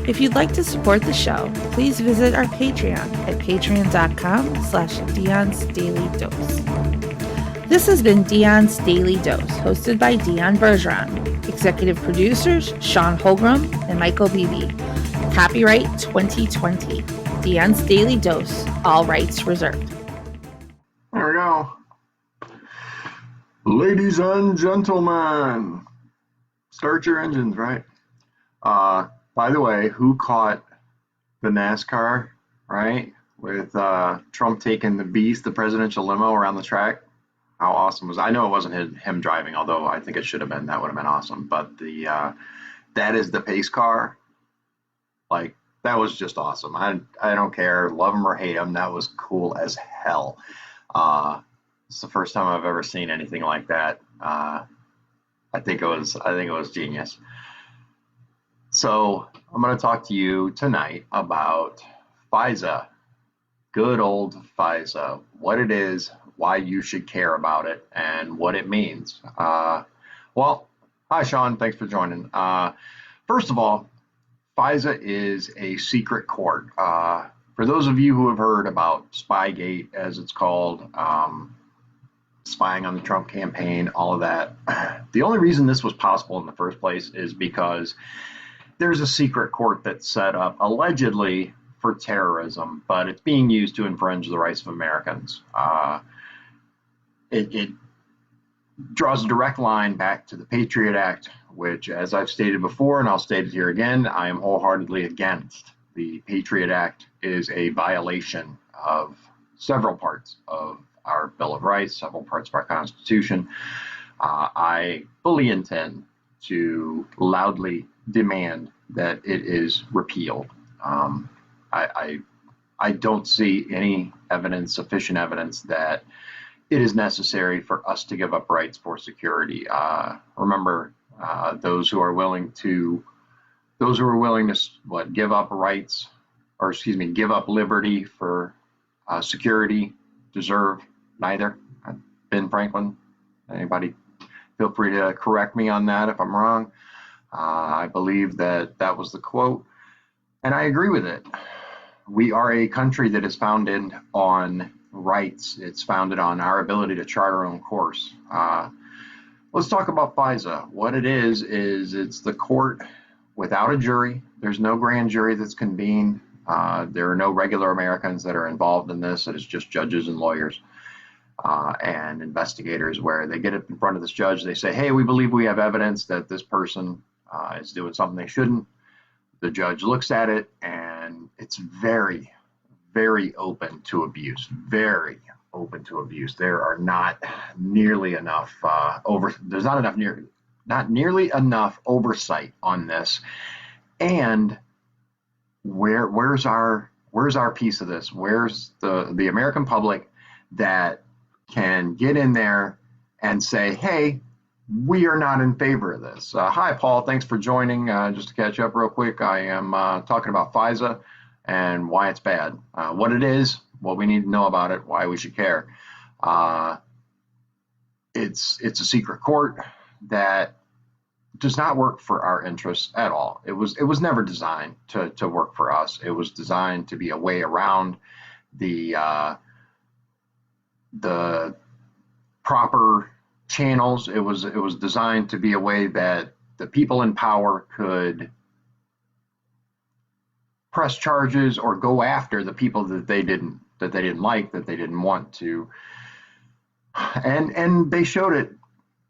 If you'd like to support the show, please visit our Patreon at patreon.com/Dion's Daily Dose. This has been Dion's Daily Dose, hosted by Dion Bergeron. Executive producers, Sean Holgram and Michael Beebe. Copyright 2020. Dion's Daily Dose, all rights reserved. There we go. Ladies and gentlemen, start your engines, right? By the way, who caught the NASCAR, right? With Trump taking the Beast, the presidential limo, around the track? How awesome was it? I know it wasn't him driving, although I think it should have been. That would have been awesome. But that is the pace car. Like, that was just awesome. I don't care, love him or hate him. That was cool as hell. It's the first time I've ever seen anything like that. I think it was genius. So I'm going to talk to you tonight about FISA, good old FISA, what it is, why you should care about it, and what it means. Well, hi, Sean. Thanks for joining. First of all, FISA is a secret court. For those of you who have heard about Spygate, as it's called, spying on the Trump campaign, all of that, the only reason this was possible in the first place is because there's a secret court that's set up allegedly for terrorism, but it's being used to infringe the rights of Americans. It draws a direct line back to the Patriot Act, which, as I've stated before, and I'll state it here again, I am wholeheartedly against. The Patriot Act is a violation of several parts of our Bill of Rights, several parts of our Constitution. I fully intend to loudly demand that it is repealed. I don't see any evidence, sufficient evidence, that it is necessary for us to give up rights for security. Remember, those who are willing to give up rights, or give up liberty for security, deserve neither. Ben Franklin. Anybody feel free to correct me on that if I'm wrong. I believe that was the quote, and I agree with it. We are a country that is founded on rights. It's founded on our ability to chart our own course. Let's talk about FISA. What it is it's the court without a jury. There's no grand jury that's convened. There are no regular Americans that are involved in this. It is just judges and lawyers and investigators, where they get up in front of this judge. They say, hey, we believe we have evidence that this person is doing something they shouldn't. The judge looks at it, and it's very, very open to abuse. Very open to abuse. There are not nearly enough not nearly enough oversight on this. And where's our piece of this? Where's the American public that can get in there and say, hey, we are not in favor of this? Hi, Paul. Thanks for joining. Just to catch up real quick, I am talking about FISA and why it's bad, what it is, what we need to know about it, why we should care. It's a secret court that does not work for our interests at all. It was never designed to work for us. It was designed to be a way around the proper channels. It was designed to be a way that the people in power could press charges or go after the people that they didn't like, that they didn't want to, and they showed it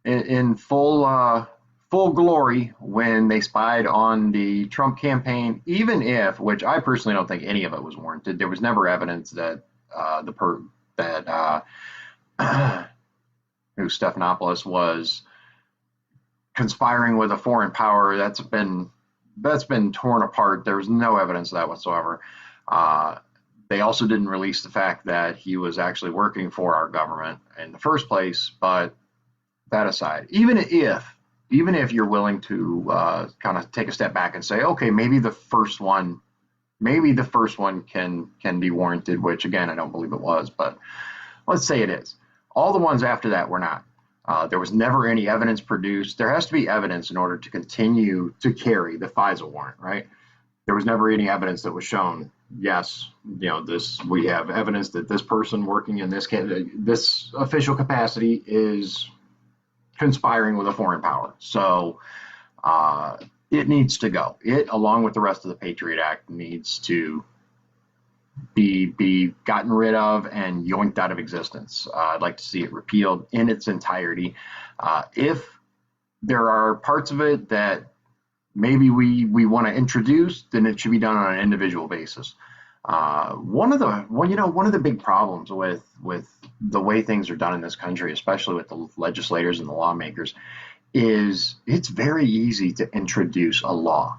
in full glory when they spied on the Trump campaign. Even if, which I personally don't think any of it was warranted, there was never evidence that who Stephanopoulos was conspiring with a foreign power. That's been torn apart. There was no evidence of that whatsoever. They also didn't release the fact that he was actually working for our government in the first place. But that aside, even if you're willing to kind of take a step back and say, okay, maybe the first one can be warranted, which again, I don't believe it was, but let's say it is. All the ones after that were not. There was never any evidence produced. There has to be evidence in order to continue to carry the FISA warrant, right? there was never any evidence that was shown. Yes, we have evidence that this person working in this official capacity is conspiring with a foreign power. So it needs to go. It, along with the rest of the Patriot Act, needs to be gotten rid of and yoinked out of existence. I'd like to see it repealed in its entirety. If there are parts of it that maybe we want to introduce, then it should be done on an individual basis. One of the big problems with the way things are done in this country, especially with the legislators and the lawmakers, is it's very easy to introduce a law.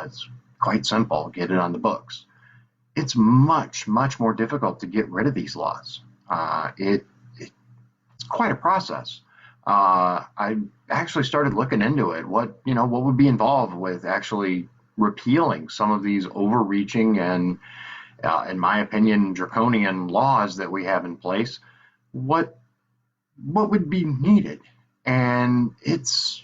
It's quite simple, get it on the books. It's much more difficult to get rid of these laws. It's quite a process. I actually started looking into it. What would be involved with actually repealing some of these overreaching and, in my opinion, draconian laws that we have in place? What would be needed? And it's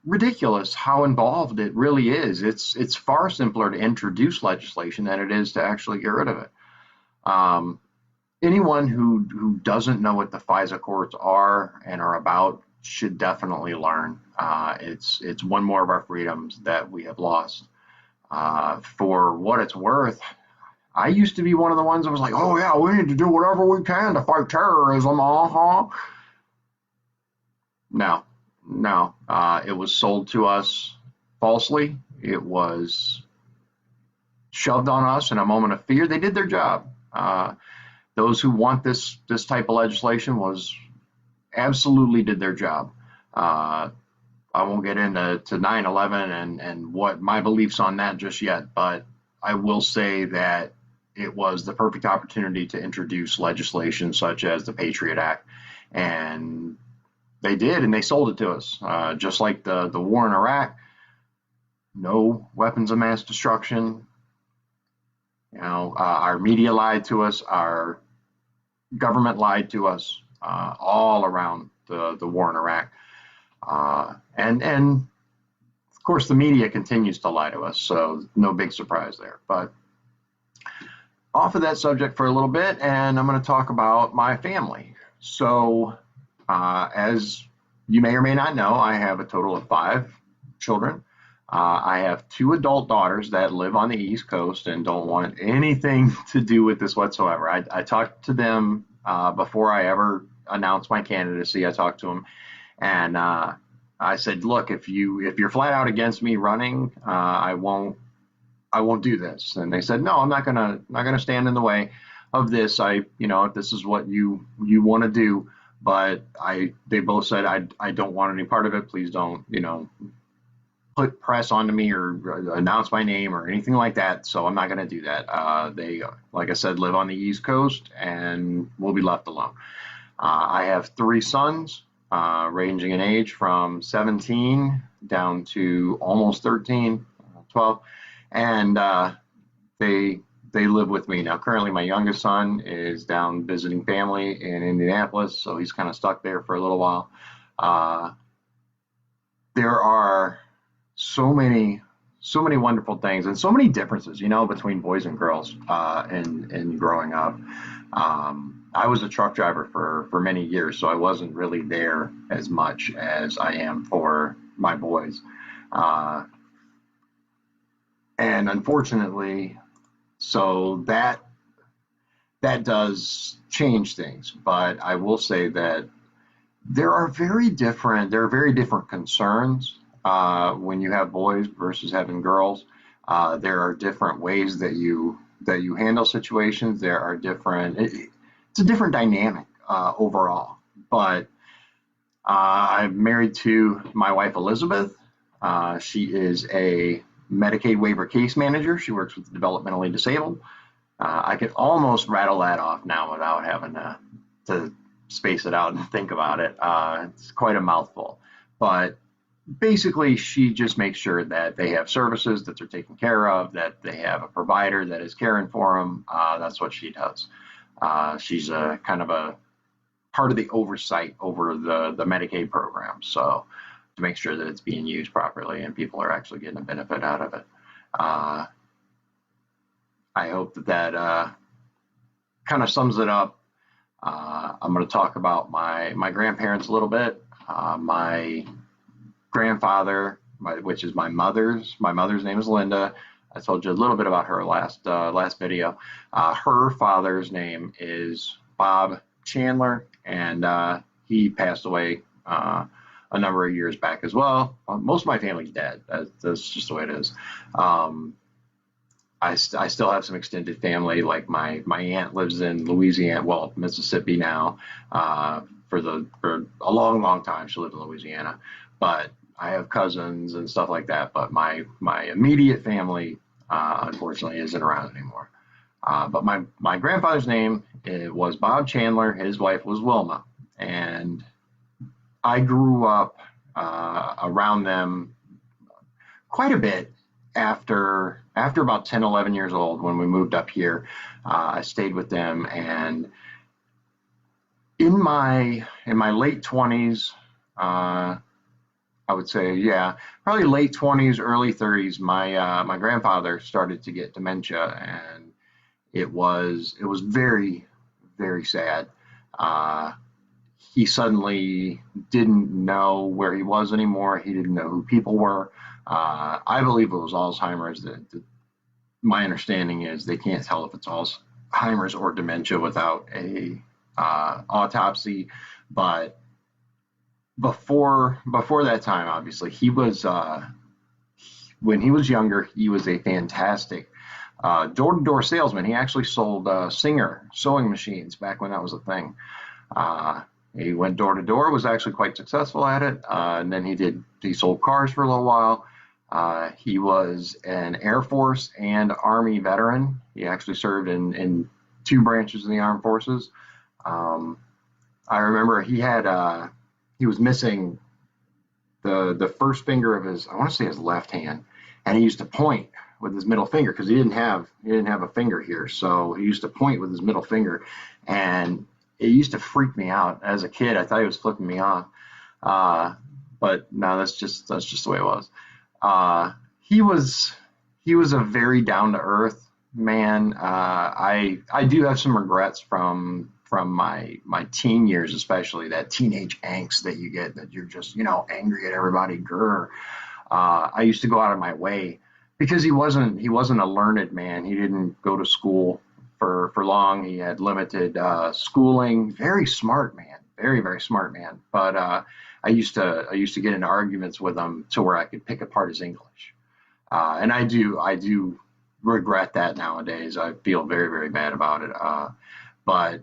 ridiculous how involved it really is. It's far simpler to introduce legislation than it is to actually get rid of it. Anyone who doesn't know what the FISA courts are and are about should definitely learn. It's one more of our freedoms that we have lost. For what it's worth, I used to be one of the ones that was like, oh yeah, we need to do whatever we can to fight terrorism. No, it was sold to us falsely. It was shoved on us in a moment of fear. They did their job. Those who want this type of legislation was absolutely did their job. I won't get into 9/11 and what my beliefs on that just yet, but I will say that it was the perfect opportunity to introduce legislation such as the Patriot Act, and they did, and they sold it to us. Just like the war in Iraq, no weapons of mass destruction. Our media lied to us, our government lied to us, all around the war in Iraq. And of course, the media continues to lie to us, so no big surprise there. But off of that subject for a little bit, and I'm going to talk about my family. So, as you may or may not know, I have a total of 5 children. I have 2 adult daughters that live on the East Coast and don't want anything to do with this whatsoever. I talked to them before I ever announced my candidacy. I talked to them, and I said, "Look, if you're flat out against me running, I won't do this." And they said, "No, I'm not gonna stand in the way of this. If this is what you want to do." But they both said, I don't want any part of it. Please don't, put press onto me or announce my name or anything like that. So I'm not going to do that. They, like I said, live on the East Coast and will be left alone. I have 3 sons, ranging in age from 17 down to almost 13, 12. And they live with me now. Currently, my youngest son is down visiting family in Indianapolis, so he's kind of stuck there for a little while. There are so many wonderful things and so many differences, between boys and girls in growing up. I was a truck driver for many years, so I wasn't really there as much as I am for my boys. And unfortunately, so that does change things, but I will say that there are very different concerns when you have boys versus having girls. There are different ways that you handle situations. There are it's a different dynamic overall. But I'm married to my wife Elizabeth. She is a Medicaid waiver case manager. She works with the developmentally disabled. I could almost rattle that off now without having to space it out and think about it. It's quite a mouthful. But basically, she just makes sure that they have services, that they're taken care of, that they have a provider that is caring for them. That's what she does. She's a kind of a part of the oversight over the Medicaid program. So to make sure that it's being used properly and people are actually getting a benefit out of it. I hope that kind of sums it up. I'm going to talk about my grandparents a little bit. My grandfather, which is my mother's name is Linda. I told you a little bit about her last video. Her father's name is Bob Chandler, and he passed away a number of years back as well. Most of my family's dead. That's just the way it is. I still have some extended family. Like my aunt lives in Louisiana, well, Mississippi now. For a long time, she lived in Louisiana. But I have cousins and stuff like that. But my immediate family, unfortunately, isn't around anymore. But my grandfather's name was Bob Chandler. His wife was Wilma, and I grew up around them quite a bit after about 10, 11 years old when we moved up here. I stayed with them, and in my late 20s, I would say, yeah, probably late 20s, early 30s, my grandfather started to get dementia, and it was very, very sad. He suddenly didn't know where he was anymore. He didn't know who people were. I believe it was Alzheimer's. My understanding is they can't tell if it's Alzheimer's or dementia without a autopsy. But before that time, obviously, he was when he was younger, he was a fantastic door-to-door salesman. He actually sold Singer sewing machines back when that was a thing. He went door to door, was actually quite successful at it, and then he sold cars for a little while. He was an Air Force and Army veteran. He actually served in two branches of the armed forces. I remember he was missing the first finger of his, I want to say his left hand, and he used to point with his middle finger because he didn't have a finger here, so he used to point with his middle finger, and it used to freak me out as a kid. I thought he was flipping me off, but no, that's just the way it was. He was a very down to earth man. I do have some regrets from my teen years, especially that teenage angst that you get, that you're just angry at everybody. Grr. I used to go out of my way because he wasn't a learned man. He didn't go to school for long. He had limited schooling. Very smart man, very, very smart man. But I used to get into arguments with him to where I could pick apart his English, and I do regret that nowadays. I feel very, very bad about it. But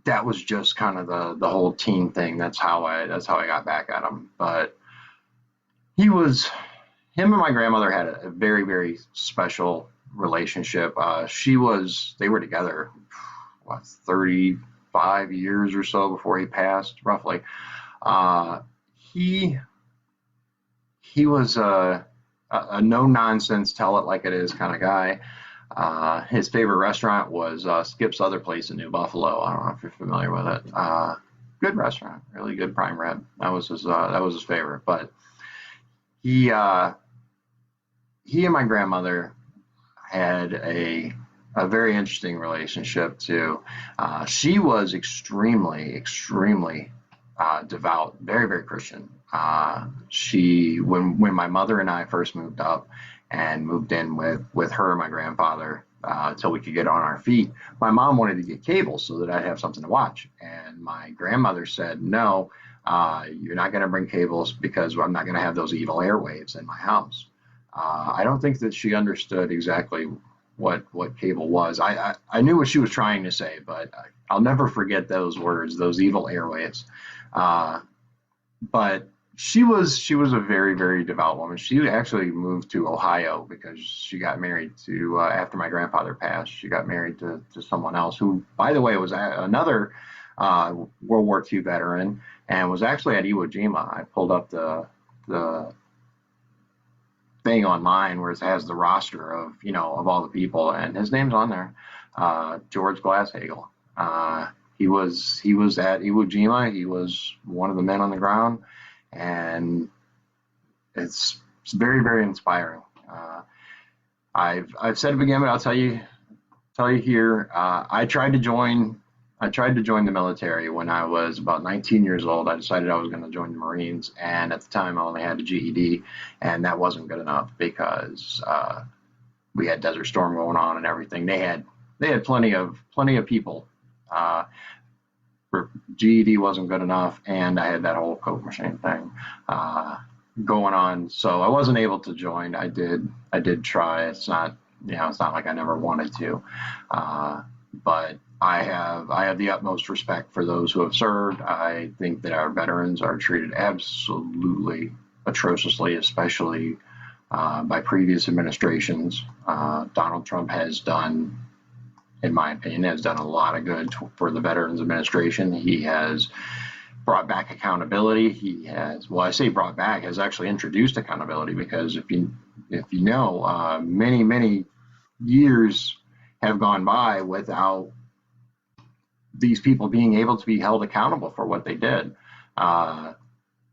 that was just kind of the whole teen thing. That's how I got back at him. But him and my grandmother had a very, very special relationship. They were together, 35 years or so before he passed, roughly. He was a no nonsense, tell it like it is kind of guy. His favorite restaurant was Skip's Other Place in New Buffalo. I don't know if you're familiar with it. Good restaurant, really good prime rib. That was his favorite. But he and my grandmother had a very interesting relationship too. She was extremely devout, very, very Christian. When my mother and I first moved up and moved in with her and my grandfather until we could get on our feet, my mom wanted to get cable so that I'd have something to watch, and my grandmother said, no, you're not going to bring cables because I'm not going to have those evil airwaves in my house. I don't think that she understood exactly what cable was. I knew what she was trying to say, but I'll never forget those words, those evil airwaves. But she was a very, very devout woman. She actually moved to Ohio because she got married to after my grandfather passed. She got married to someone else who, by the way, was another World War II veteran and was actually at Iwo Jima. I pulled up the thing online where it has the roster of all the people, and his name's on there. George Glasshagel. He was at Iwo Jima. He was one of the men on the ground, and it's very, very inspiring. I've said it again, but I'll tell you here. I tried to join the military when I was about 19 years old. I decided I was going to join the Marines, and at the time I only had a GED, and that wasn't good enough because we had Desert Storm going on and everything. They had plenty of people. For GED wasn't good enough, and I had that whole Coke machine thing going on, so I wasn't able to join. I did try. It's not it's not like I never wanted to, but I have the utmost respect for those who have served. I think that our veterans are treated absolutely atrociously, especially by previous administrations. Donald Trump has done, in my opinion, has done a lot of good for the Veterans Administration. He has brought back accountability. He has, well, I say brought back, has actually introduced accountability, because if you know, many years have gone by without these people being able to be held accountable for what they did.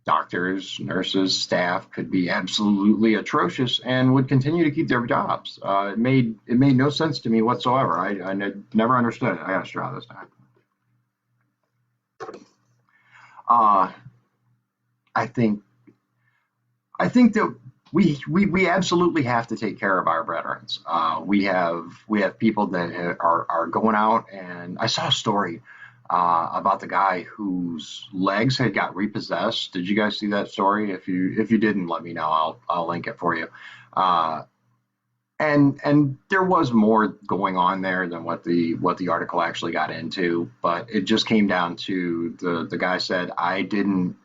Doctors, nurses, staff could be absolutely atrocious and would continue to keep their jobs. It made no sense to me whatsoever. I never understood it. I got a straw this time. I think that we absolutely have to take care of our veterans. We have people that are going out, and I saw a story about the guy whose legs had got repossessed. Did you guys see that story? If you didn't, let me know. I'll link it for you. And there was more going on there than what the article actually got into, but it just came down to the guy said, I didn't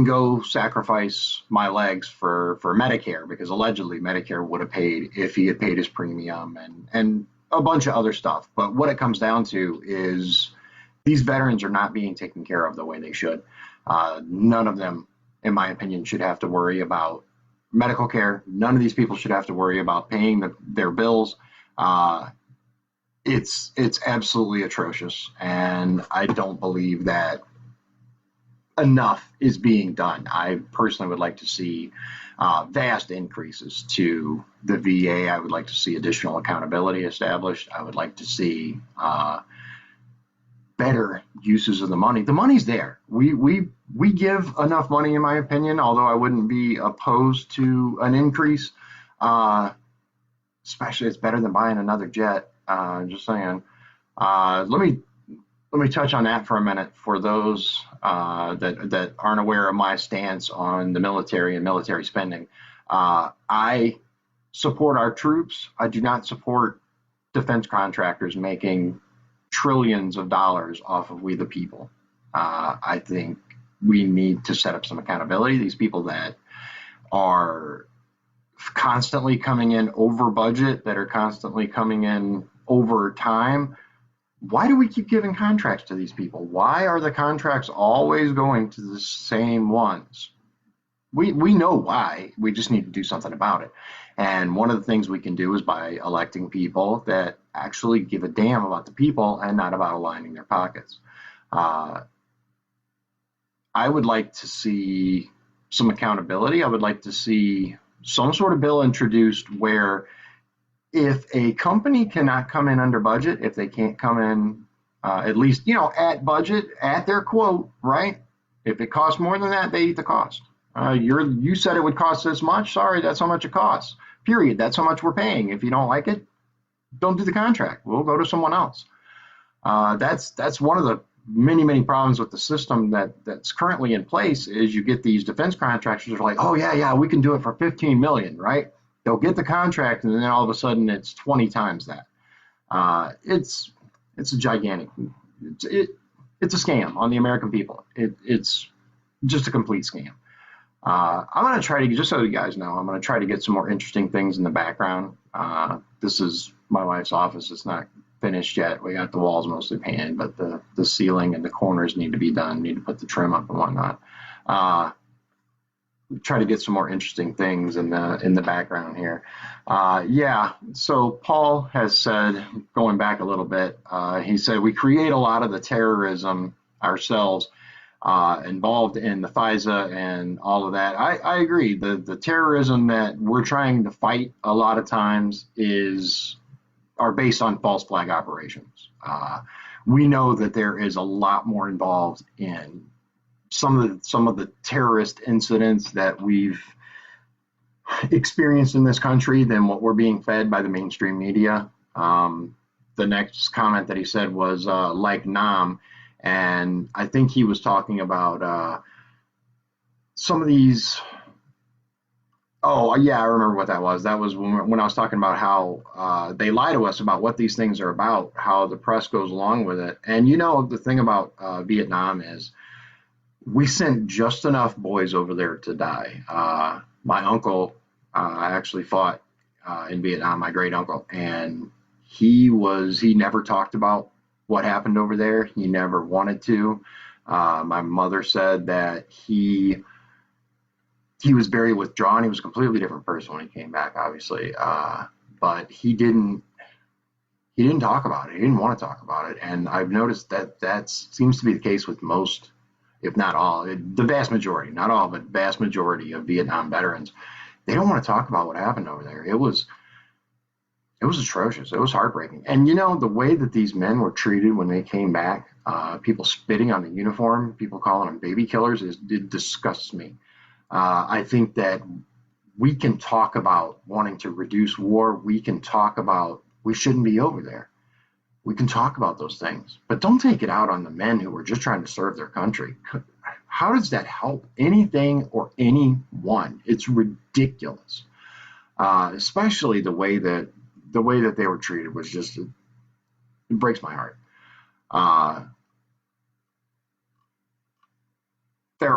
go sacrifice my legs for Medicare, because allegedly Medicare would have paid if he had paid his premium and a bunch of other stuff. But what it comes down to is these veterans are not being taken care of the way they should. None of them, in my opinion, should have to worry about medical care. None of these people should have to worry about paying their bills. It's absolutely atrocious, and I don't believe that enough is being done. I personally would like to see vast increases to the VA. I would like to see additional accountability established. I would like to see better uses of the money. The money's there. We give enough money, in my opinion, although I wouldn't be opposed to an increase. Especially, it's better than buying another jet. Just saying. Let me touch on that for a minute for those that aren't aware of my stance on the military and military spending. I support our troops. I do not support defense contractors making trillions of dollars off of we the people. I think we need to set up some accountability. These people that are constantly coming in over budget, that are constantly coming in over time, why do we keep giving contracts to these people? Why are the contracts always going to the same ones? We know why. We just need to do something about it. And one of the things we can do is by electing people that actually give a damn about the people and not about aligning their pockets. I would like to see some accountability. I would like to see some sort of bill introduced where if a company cannot come in under budget, if they can't come in at least, at budget, at their quote, right? If it costs more than that, they eat the cost. You said it would cost this much. Sorry, that's how much it costs. Period. That's how much we're paying. If you don't like it, don't do the contract. We'll go to someone else. That's one of the many problems with the system that's currently in place is you get these defense contractors who are like, oh yeah, we can do it for 15 million, right? They'll get the contract, and then all of a sudden it's 20 times that. It's a gigantic. It's a scam on the American people. It's just a complete scam. I'm going to try to, just so you guys know, I'm going to try to get some more interesting things in the background. This is my wife's office. It's not finished yet. We got the walls mostly painted, but the ceiling and the corners need to be done. Need to put the trim up and whatnot. Try to get some more interesting things in the background here. So Paul has said, going back a little bit, he said we create a lot of the terrorism ourselves. involved in the FISA and all of that. I agree. The terrorism that we're trying to fight a lot of times are based on false flag operations. We know that there is a lot more involved in some of the terrorist incidents that we've experienced in this country than what we're being fed by the mainstream media. The next comment that he said was like Nam, and I think he was talking about some of these. Oh, yeah, I remember what that was. That was when I was talking about how they lie to us about what these things are about, how the press goes along with it. And the thing about Vietnam is we sent just enough boys over there to die. My uncle actually fought in Vietnam, my great uncle, and he never talked about what happened over there. He never wanted to. My mother said that he was very withdrawn. He was a completely different person when he came back, obviously. But he didn't talk about it. He didn't want to talk about it. And I've noticed that seems to be the case with most, if not all, the vast majority, not all, but vast majority of Vietnam veterans. They don't want to talk about what happened over there. It was atrocious. It was heartbreaking. And the way that these men were treated when they came back, people spitting on the uniform, people calling them baby killers, it disgusts me. I think that we can talk about wanting to reduce war. We can talk about we shouldn't be over there. We can talk about those things, but don't take it out on the men who are just trying to serve their country. How does that help anything or anyone? It's ridiculous, especially the way that they were treated was just, it breaks my heart. There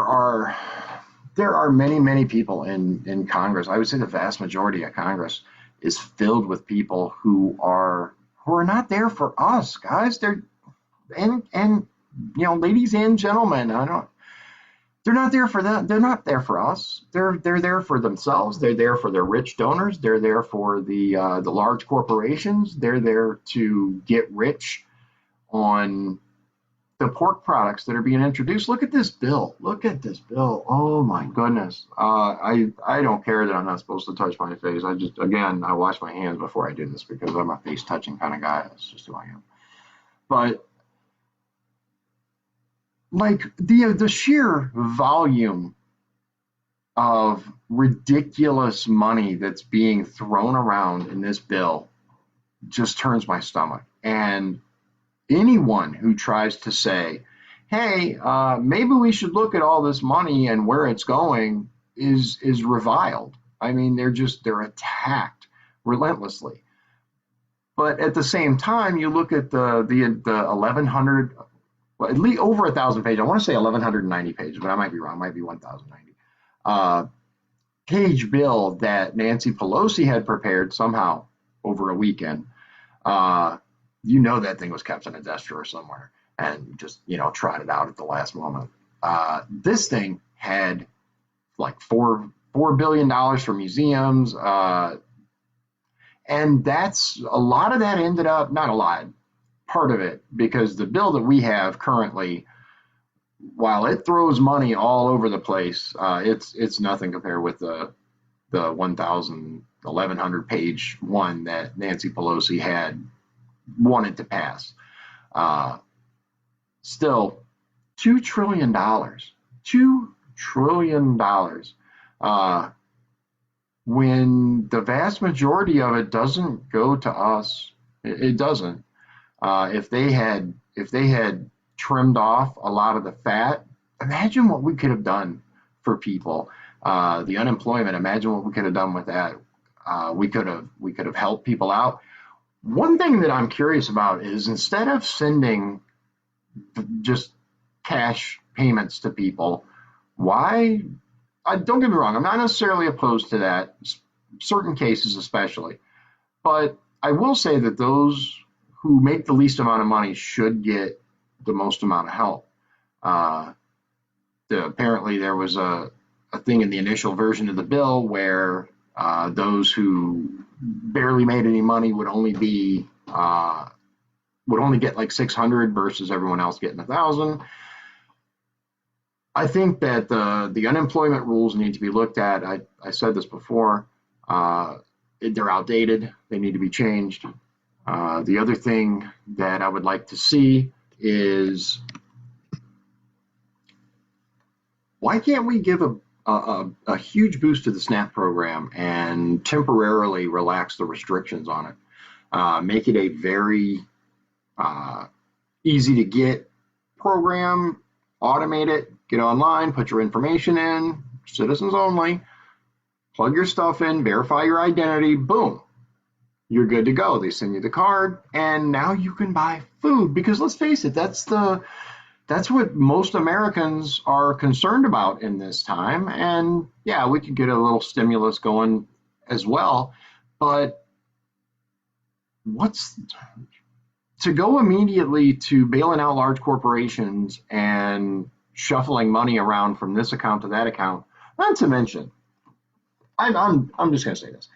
are many people in Congress. I would say the vast majority of Congress is filled with people who are not there for us, guys. And ladies and gentlemen, they're not there for that. They're not there for us. They're there for themselves. They're there for their rich donors. They're there for the large corporations. They're there to get rich on the pork products that are being introduced. Look at this bill. Oh my goodness. I don't care that I'm not supposed to touch my face. I wash my hands before I do this because I'm a face touching kind of guy. That's just who I am. But like the sheer volume of ridiculous money that's being thrown around in this bill just turns my stomach. And anyone who tries to say, hey, maybe we should look at all this money and where it's going is reviled. I mean, they're attacked relentlessly. But at the same time, you look at the 1,100, well, at least over 1,000 pages. I want to say 1,190 pages, but I might be wrong. It might be 1,090 page bill that Nancy Pelosi had prepared somehow over a weekend. That thing was kept in a desk drawer somewhere and just, trotted out at the last moment. This thing had like $4 billion for museums. And that's a lot of that ended up, not a lot, part of it, because the bill that we have currently, while it throws money all over the place, it's nothing compared with the 1,100 page one that Nancy Pelosi had wanted to pass. Still, $2 trillion. $2 trillion. When the vast majority of it doesn't go to us, it doesn't. If they had trimmed off a lot of the fat, imagine what we could have done for people. The unemployment, imagine what we could have done with that. We could have helped people out. One thing that I'm curious about is instead of sending just cash payments to people, why? Don't get me wrong, I'm not necessarily opposed to that, certain cases especially. But I will say that those who make the least amount of money should get the most amount of help. Apparently there was a thing in the initial version of the bill where those who barely made any money would only get like 600 versus everyone else getting 1,000. I think that the unemployment rules need to be looked at. I said this before. Uh, they're outdated. They need to be changed. The other thing that I would like to see is, why can't we give a huge boost to the SNAP program and temporarily relax the restrictions on it? Make it a very uh, easy to get program, automate it, get online, put your information in, citizens only, plug your stuff in, verify your identity, boom, you're good to go. They send you the card, and now you can buy food. Because let's face it, that's what most Americans are concerned about in this time. And yeah, we could get a little stimulus going as well, but what's to go immediately to bailing out large corporations and shuffling money around from this account to that account? Not to mention, I'm just going to say this: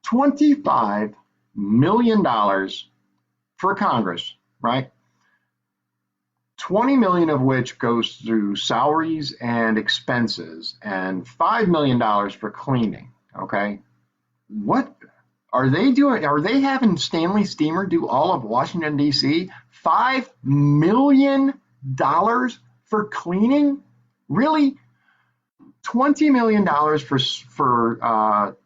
$25 million for Congress, right? 20 million of which goes through salaries and expenses, and $5 million for cleaning. Okay, what are they doing? Are they having Stanley Steamer do all of Washington D.C.? $5 million for cleaning? Really? $20 million for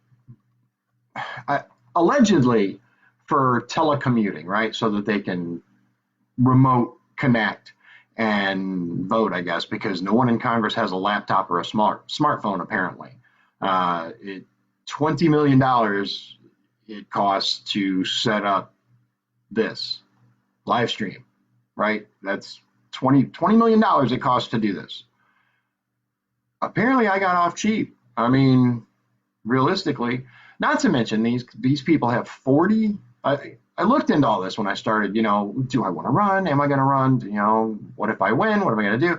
allegedly for telecommuting, right? So that they can remote connect and vote, I guess, because no one in Congress has a laptop or a smartphone apparently. $20 million it costs to set up this live stream, right? That's $20 million it costs to do this. Apparently, I got off cheap. I mean, realistically, not to mention these people have 40. I looked into all this when I started. Do I want to run? Am I going to run? What if I win? What am I going to do?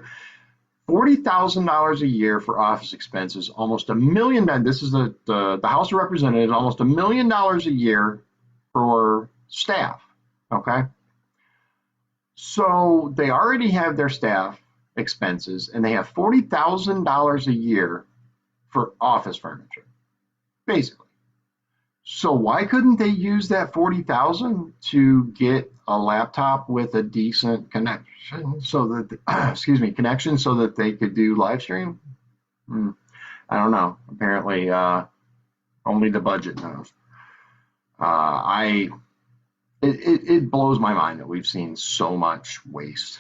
$40,000 a year for office expenses, almost $1 million. This is the House of Representatives, almost $1 million a year for staff. Okay, so they already have their staff expenses, and they have $40,000 a year for office furniture, basically. So why couldn't they use that 40,000 to get a laptop with a decent connection so that connection so that they could do live stream? I don't know. Apparently, only the budget knows. It blows my mind that we've seen so much waste,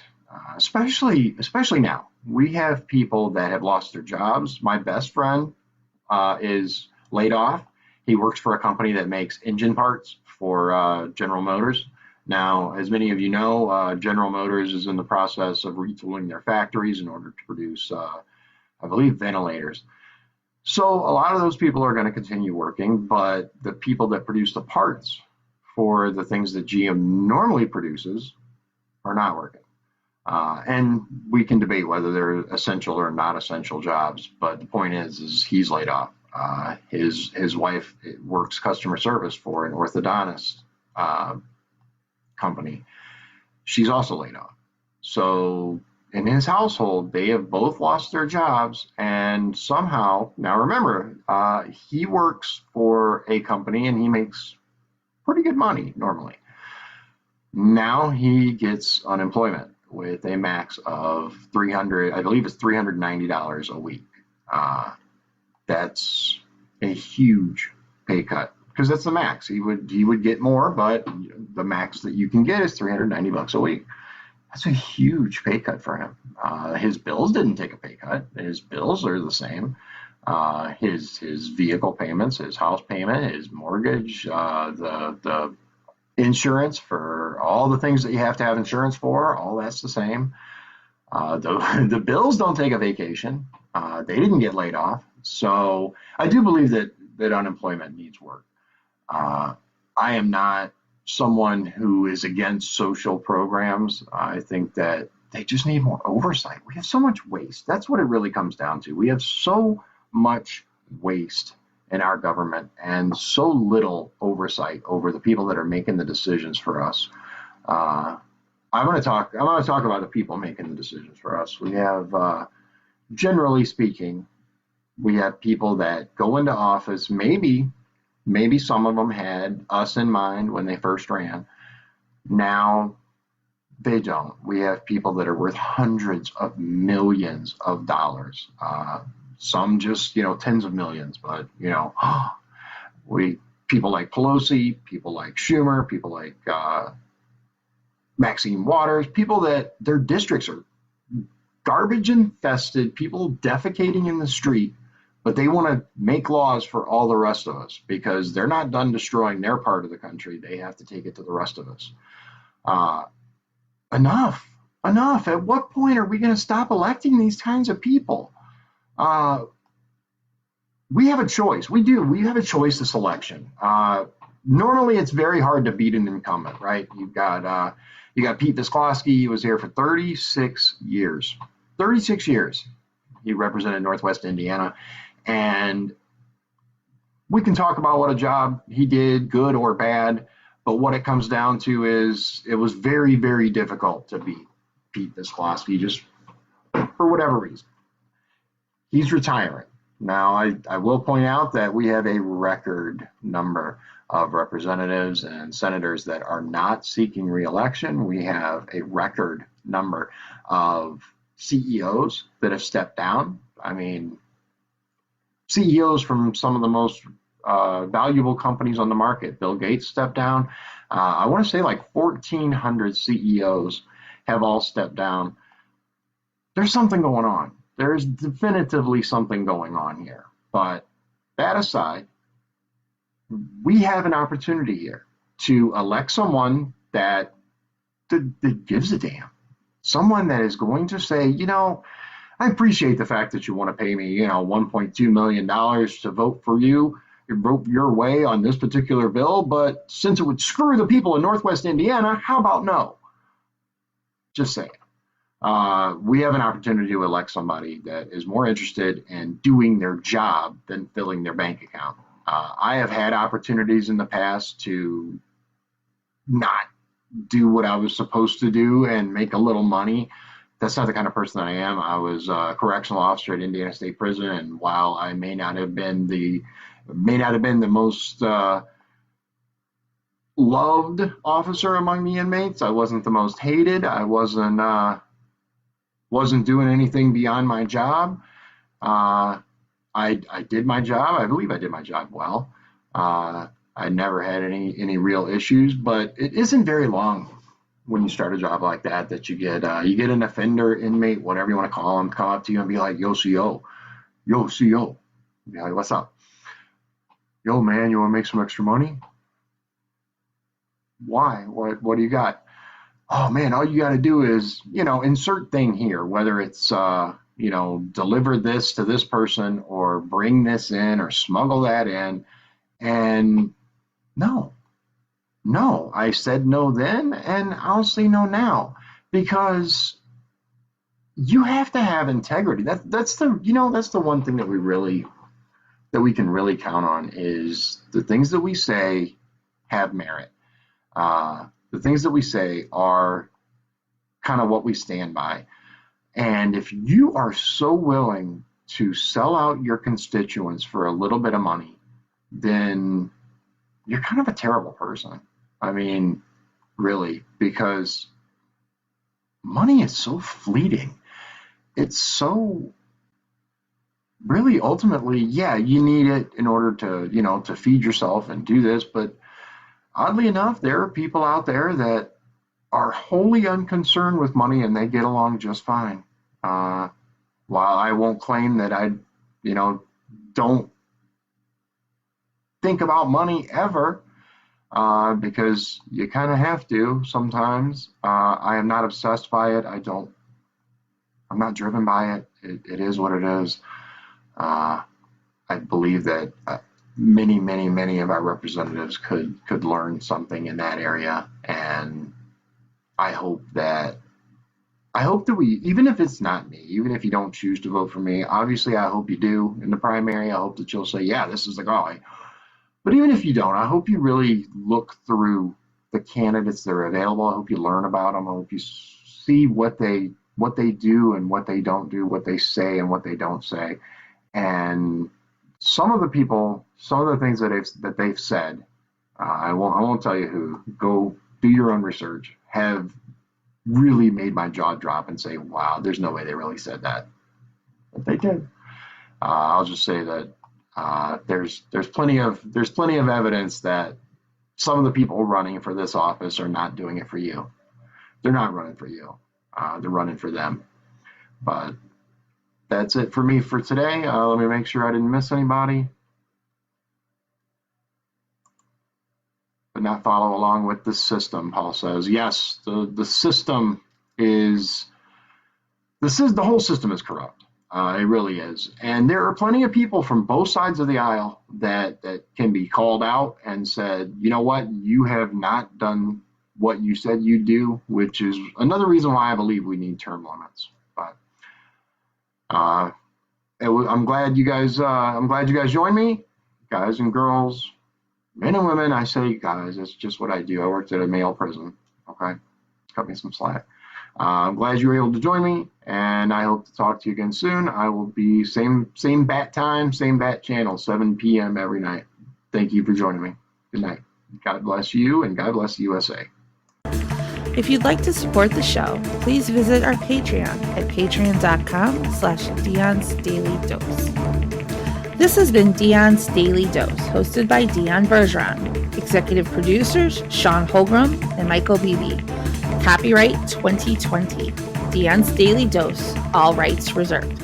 especially now. We have people that have lost their jobs. My best friend is laid off. He works for a company that makes engine parts for General Motors. Now, as many of you know, General Motors is in the process of retooling their factories in order to produce, I believe, ventilators. So a lot of those people are going to continue working, but the people that produce the parts for the things that GM normally produces are not working. And we can debate whether they're essential or not essential jobs, but the point is he's laid off. His wife works customer service for an orthodontist company. She's also laid off. So in his household, they have both lost their jobs, and somehow, now remember, he works for a company and he makes pretty good money normally. Now he gets unemployment with a max of $390 a week. That's a huge pay cut because that's the max. He would get more, but the max that you can get is $390 a week. That's a huge pay cut for him. His bills didn't take a pay cut. His bills are the same. His vehicle payments, his house payment, his mortgage, the insurance for all the things that you have to have insurance for, all that's the same. The bills don't take a vacation. They didn't get laid off. So I do believe that unemployment needs work. I am not someone who is against social programs. I think that they just need more oversight. We have so much waste. That's what it really comes down to. We have so much waste in our government and so little oversight over the people that are making the decisions for us. I'm going to talk about the people making the decisions for us. We have generally speaking, we have people that go into office. Maybe some of them had us in mind when they first ran. Now they don't. We have people that are worth hundreds of millions of dollars. Some just, tens of millions, but, we people like Pelosi, people like Schumer, people like Maxine Waters, people that their districts are garbage infested, people defecating in the street, but they want to make laws for all the rest of us because they're not done destroying their part of the country. They have to take it to the rest of us. Uh, enough, enough. At what point are we going to stop electing these kinds of people? We have a choice. We do. We have a choice this election. Normally, it's very hard to beat an incumbent, right? You got Pete Visclosky. He was here for 36 years. 36 years. He represented Northwest Indiana, and we can talk about what a job he did, good or bad. But what it comes down to is it was very, very difficult to beat Pete Visclosky just for whatever reason. He's retiring. Now, I will point out that we have a record number of representatives and senators that are not seeking reelection. We have a record number of CEOs that have stepped down. I mean, CEOs from some of the most valuable companies on the market. Bill Gates stepped down. I want to say like 1,400 CEOs have all stepped down. There's something going on. There's definitively something going on here. But that aside, we have an opportunity here to elect someone that gives a damn. Someone that is going to say, I appreciate the fact that you want to pay me, $1.2 million to vote for you, vote your way on this particular bill, but since it would screw the people in Northwest Indiana, how about no? Just saying. We have an opportunity to elect somebody that is more interested in doing their job than filling their bank account. I have had opportunities in the past to not do what I was supposed to do and make a little money. That's not the kind of person that I am. I was a correctional officer at Indiana State Prison, and while I may not have been the most loved officer among the inmates, I wasn't the most hated. I wasn't doing anything beyond my job. I did my job. I believe I did my job well. I never had any real issues, but it isn't very long when you start a job like that you get an offender, inmate, whatever you want to call them, come up to you and be like, yo, CO, be like, what's up? Yo, man, you want to make some extra money? Why? What do you got? Oh man, all you got to do is, insert thing here, whether it's, deliver this to this person or bring this in or smuggle that in. And no, I said no then, and I'll say no now, because you have to have integrity. That's the one thing that we can really count on is the things that we say have merit. The things that we say are kind of what we stand by. And if you are so willing to sell out your constituents for a little bit of money, then you're kind of a terrible person. I mean, really, because money is so fleeting. It's so really ultimately, yeah, you need it in order to feed yourself and do this. But oddly enough, there are people out there that are wholly unconcerned with money and they get along just fine. While I won't claim that I, don't think about money ever, because you kind of have to sometimes. I am not obsessed by it. I'm not driven by it. It is what it is. I believe that many of our representatives could learn something in that area, and I hope that we, even if it's not me, even if you don't choose to vote for me, obviously I hope you do in the primary. I hope that you'll say, yeah, this is the guy. But even if you don't, I hope you really look through the candidates that are available. I hope you learn about them. I hope you see what they what they do and what they don't do, what they say and what they don't say. And some of the things that they've said, I won't tell you who. Go do your own research. Have really made my jaw drop and say, "Wow, there's no way they really said that." But they did. I'll just say that there's plenty of evidence that some of the people running for this office are not doing it for you. They're not running for you. They're running for them. But that's it for me for today. Let me make sure I didn't miss anybody. But not follow along with the system, Paul says. Yes, the system is, the whole system is corrupt. It really is. And there are plenty of people from both sides of the aisle that can be called out and said, you know what, you have not done what you said you'd do, which is another reason why I believe we need term limits. But I'm glad you guys joined me, guys and girls, men and women. I say guys, it's just what I do. I worked at a male prison. Okay, cut me some slack. I'm glad you were able to join me, and I hope to talk to you again soon. I will be same bat time, same bat channel, 7 p.m. every night. Thank you for joining me. Good night. God bless you, and God bless the USA. If you'd like to support the show, please visit our Patreon at patreon.com/Dion's Daily Dose. This has been Dion's Daily Dose, hosted by Dion Bergeron. Executive producers, Sean Holgram and Michael Beebe. Copyright 2020. Dion's Daily Dose, all rights reserved.